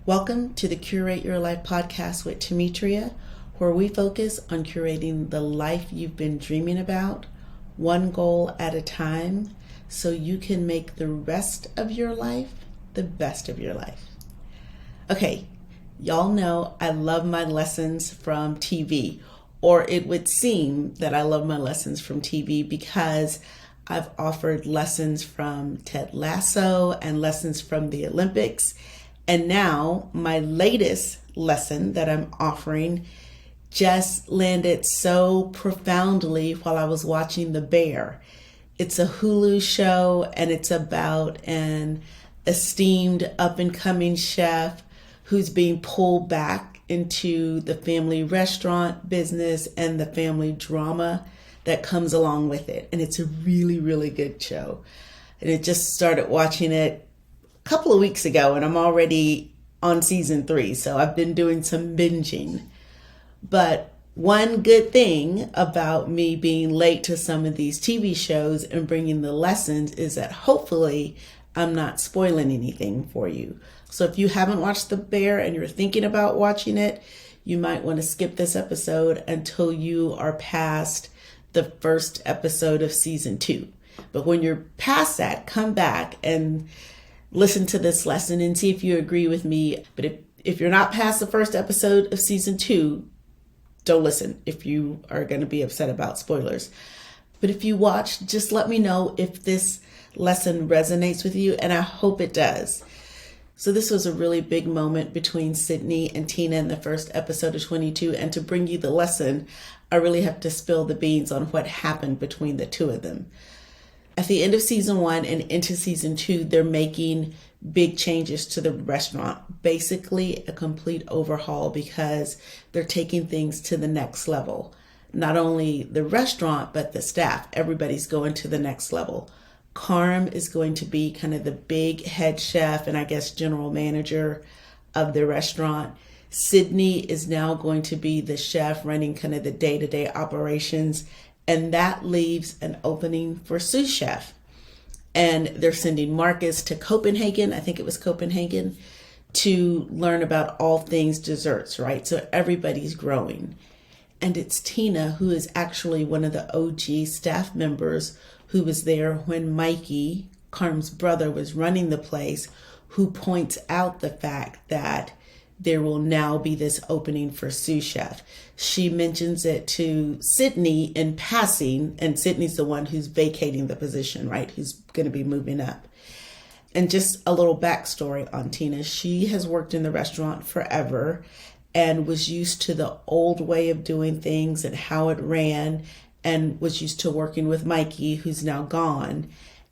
Welcome to the Curate Your Life podcast with Temetria, where we focus on curating the life you've been dreaming about, one goal at a time, so you can make the rest of your life the best of your life. Okay, y'all know I love my lessons from TV, or it would seem that I love my lessons from TV because I've offered lessons from Ted Lasso and lessons from the Olympics. And now my latest lesson that I'm offering just landed so profoundly while I was watching The Bear. It's a Hulu show and it's about an esteemed up-and-coming chef who's being pulled back into the family restaurant business and the family drama that comes along with it. And it's a really, really good show. And I just started watching it couple of weeks ago and I'm already on season 3, so I've been doing some binging. But one good thing about me being late to some of these TV shows and bringing the lessons is that hopefully I'm not spoiling anything for you. So if you haven't watched The Bear and you're thinking about watching it, you might want to skip this episode until you are past the first episode of season 2. But when you're past that, come back and listen to this lesson and see if you agree with me. But if you're not past the first episode of season 2, don't listen if you are going to be upset about spoilers. But if you watch, just let me know if this lesson resonates with you, and I hope it does. So this was a really big moment between Sydney and Tina in the first episode of 22, and to bring you the lesson, I really have to spill the beans on what happened between the two of them. At the end of season 1 and into season 2, they're making big changes to the restaurant, basically a complete overhaul because they're taking things to the next level. Not only the restaurant, but the staff. Everybody's going to the next level. Carm is going to be kind of the big head chef and I guess general manager of the restaurant. Sydney is now going to be the chef running kind of the day-to-day operations. And that leaves an opening for sous chef. And they're sending Marcus to Copenhagen, I think it was Copenhagen, to learn about all things desserts, right? So everybody's growing. And it's Tina, who is actually one of the OG staff members who was there when Mikey, Carm's brother, was running the place, who points out the fact that there will now be this opening for sous chef. She mentions it to Sydney in passing, and Sydney's the one who's vacating the position, right? Who's going to be moving up. And just a little backstory on Tina. She has worked in the restaurant forever and was used to the old way of doing things and how it ran, and was used to working with Mikey, who's now gone.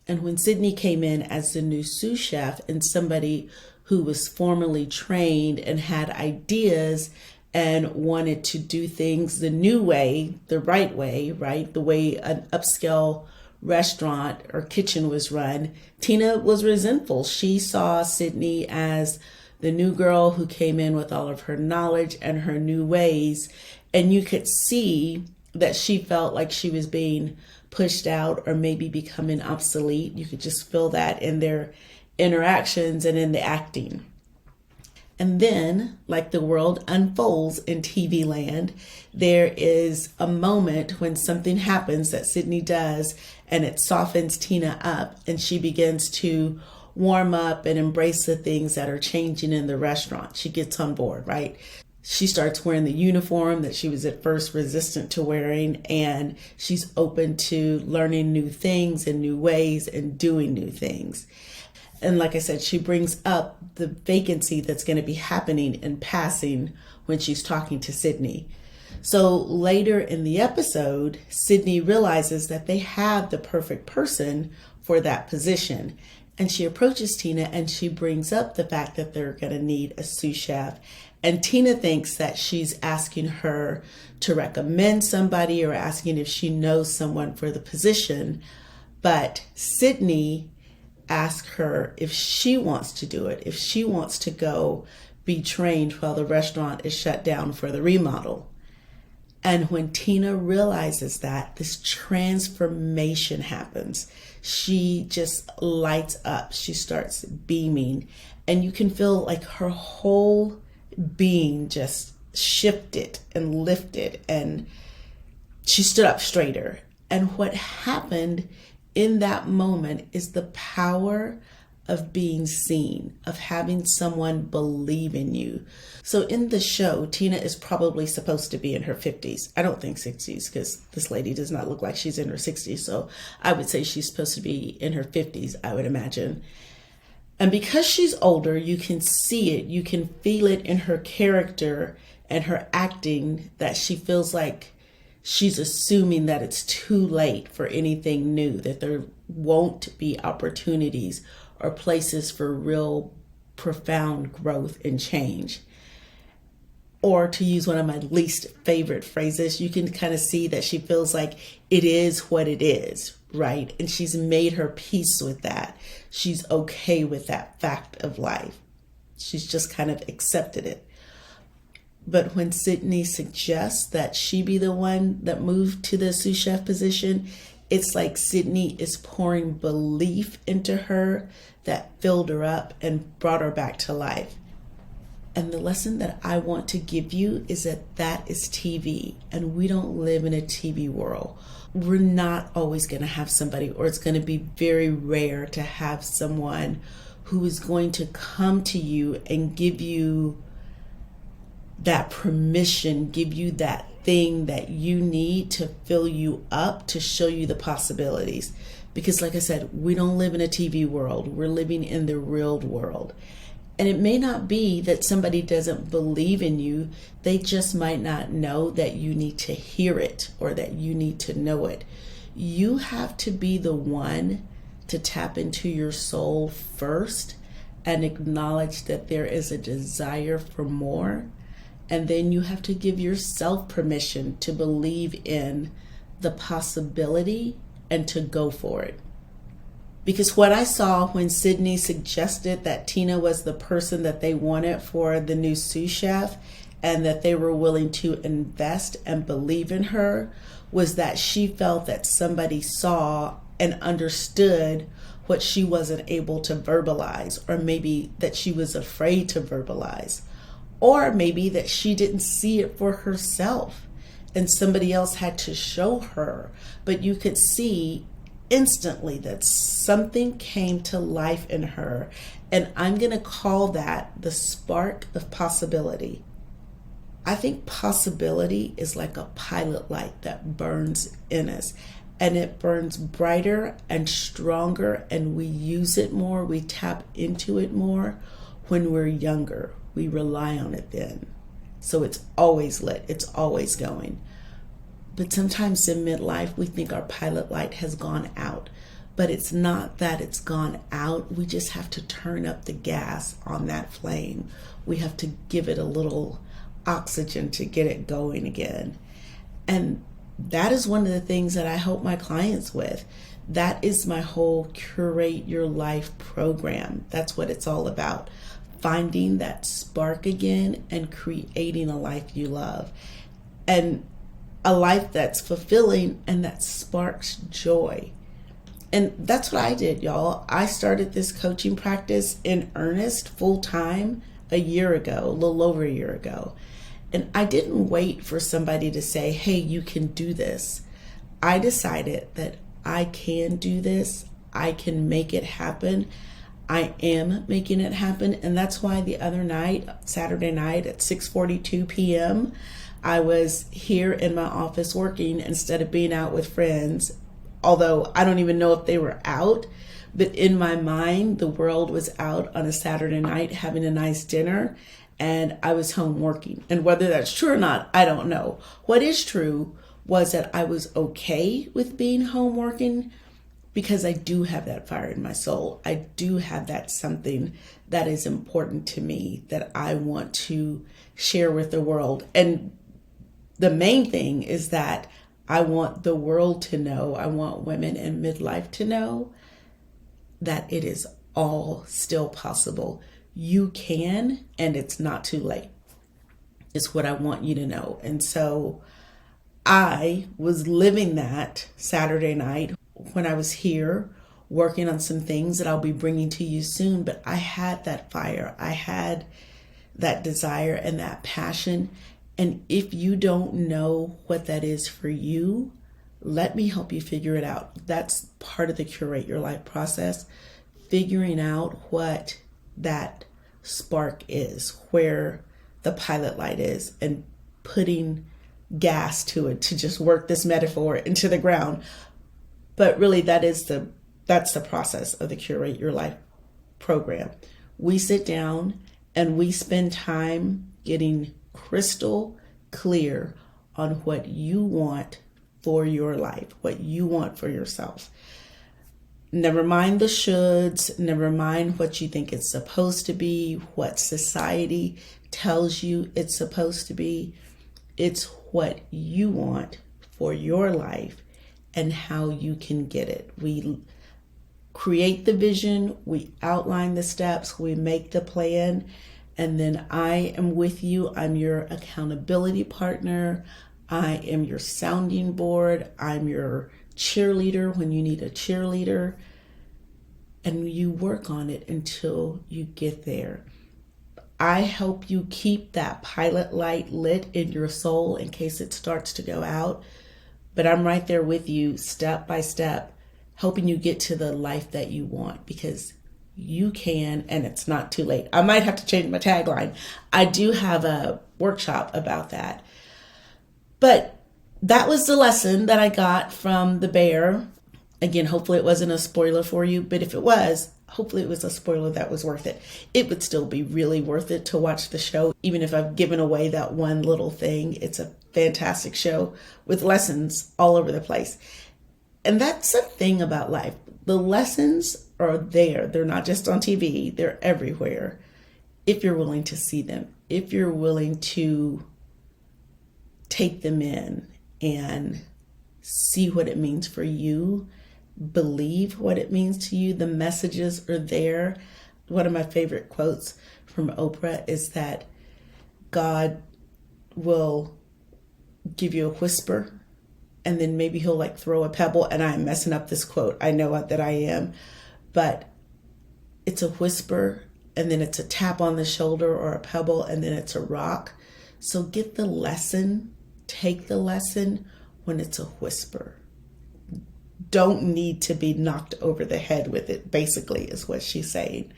And when Sydney came in as the new sous chef and somebody who was formally trained and had ideas and wanted to do things the new way, the right way, right? The way an upscale restaurant or kitchen was run, Tina was resentful. She saw Sydney as the new girl who came in with all of her knowledge and her new ways. And you could see that she felt like she was being pushed out or maybe becoming obsolete. You could just feel that in their interactions and in the acting. And then, like the world unfolds in TV land, there is a moment when something happens that Sydney does and it softens Tina up and she begins to warm up and embrace the things that are changing in the restaurant. She gets on board, right? She starts wearing the uniform that she was at first resistant to wearing, and she's open to learning new things and new ways and doing new things. And like I said, she brings up the vacancy that's going to be happening in passing when she's talking to Sydney. So later in the episode, Sydney realizes that they have the perfect person for that position. And she approaches Tina and she brings up the fact that they're going to need a sous chef. And Tina thinks that she's asking her to recommend somebody or asking if she knows someone for the position. But Sydney ask her if she wants to do it, if she wants to go be trained while the restaurant is shut down for the remodel. And when Tina realizes that, this transformation happens. She just lights up. She starts beaming. And you can feel like her whole being just shifted and lifted. And she stood up straighter. And what happened in that moment is the power of being seen, of having someone believe in you. So in the show, Tina is probably supposed to be in her 50s. I don't think 60s, because this lady does not look like she's in her 60s. So I would say she's supposed to be in her 50s, I would imagine. And because she's older, you can see it, you can feel it in her character and her acting, that she feels like she's assuming that it's too late for anything new, that there won't be opportunities or places for real profound growth and change. Or to use one of my least favorite phrases, you can kind of see that she feels like it is what it is, right? And she's made her peace with that. She's okay with that fact of life. She's just kind of accepted it. But when Sydney suggests that she be the one that moved to the sous chef position, it's like Sydney is pouring belief into her that filled her up and brought her back to life. And the lesson that I want to give you is that that is TV, and we don't live in a TV world. We're not always going to have somebody, or it's going to be very rare to have someone who is going to come to you and give you that permission, give you that thing that you need to fill you up, to show you the possibilities. Because like I said, we don't live in a TV world. We're living in the real world. And it may not be that somebody doesn't believe in you. They just might not know that you need to hear it, or that you need to know it. You have to be the one to tap into your soul first and acknowledge that there is a desire for more. And then you have to give yourself permission to believe in the possibility and to go for it. Because what I saw when Sydney suggested that Tina was the person that they wanted for the new sous chef, and that they were willing to invest and believe in her, was that she felt that somebody saw and understood what she wasn't able to verbalize, or maybe that she was afraid to verbalize. Or maybe that she didn't see it for herself and somebody else had to show her. But you could see instantly that something came to life in her. And I'm going to call that the spark of possibility. I think possibility is like a pilot light that burns in us. And it burns brighter and stronger, and we use it more, we tap into it more when we're younger. We rely on it then. So it's always lit, it's always going. But sometimes in midlife, we think our pilot light has gone out. But it's not that it's gone out. We just have to turn up the gas on that flame. We have to give it a little oxygen to get it going again. And that is one of the things that I help my clients with. That is my whole Curate Your Life program. That's what it's all about. Finding that spark again and creating a life you love. And a life that's fulfilling and that sparks joy. And that's what I did, y'all. I started this coaching practice in earnest, full time, a year ago, a little over a year ago. And I didn't wait for somebody to say, hey, you can do this. I decided that I can do this. I can make it happen. I am making it happen. And that's why the other night, Saturday night at 6:42 p.m., I was here in my office working instead of being out with friends. Although I don't even know if they were out, but in my mind, the world was out on a Saturday night having a nice dinner, and I was home working. And whether that's true or not, I don't know. What is true was that I was okay with being home working, because I do have that fire in my soul. I do have that something that is important to me that I want to share with the world. And the main thing is that I want the world to know, I want women in midlife to know that it is all still possible. You can, and it's not too late. It's what I want you to know. And so I was living that Saturday night when I was here working on some things that I'll be bringing to you soon. But I had that fire. I had that desire and that passion. And if you don't know what that is for you, let me help you figure it out. That's part of the Curate Your Life process, figuring out what that spark is, where the pilot light is, and putting gas to it, to just work this metaphor into the ground. But really that's the process of the Curate Your Life program. We sit down and we spend time getting crystal clear on what you want for your life, what you want for yourself. Never mind the shoulds, never mind what you think it's supposed to be, what society tells you it's supposed to be. It's what you want for your life and how you can get it. We create the vision, we outline the steps, we make the plan, and then I am with you. I'm your accountability partner. I am your sounding board. I'm your cheerleader when you need a cheerleader. And you work on it until you get there. I help you keep that pilot light lit in your soul in case it starts to go out. But I'm right there with you step by step, helping you get to the life that you want, because you can, and it's not too late. I might have to change my tagline. I do have a workshop about that. But that was the lesson that I got from the bear. Again, hopefully it wasn't a spoiler for you, but if it was, hopefully it was a spoiler that was worth it. It would still be really worth it to watch the show, even if I've given away that one little thing. It's a fantastic show with lessons all over the place. And that's the thing about life. The lessons are there. They're not just on TV. They're everywhere. If you're willing to see them, if you're willing to take them in and see what it means for you, believe what it means to you. The messages are there. One of my favorite quotes from Oprah is that God will give you a whisper, and then maybe he'll throw a pebble. And I'm messing up this quote. I know that I am, but it's a whisper, and then it's a tap on the shoulder or a pebble, and then it's a rock. So get the lesson, take the lesson when it's a whisper. Don't need to be knocked over the head with it, basically, is what she's saying.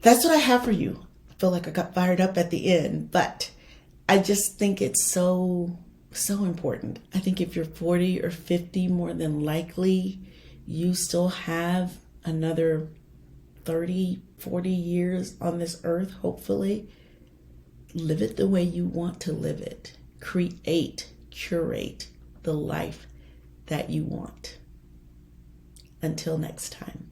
That's what I have for you. I feel like I got fired up at the end, but I just think it's so important. I think if you're 40 or 50, more than likely, you still have another 30, 40 years on this earth, hopefully. Live it the way you want to live it. Curate the life that you want. Until next time.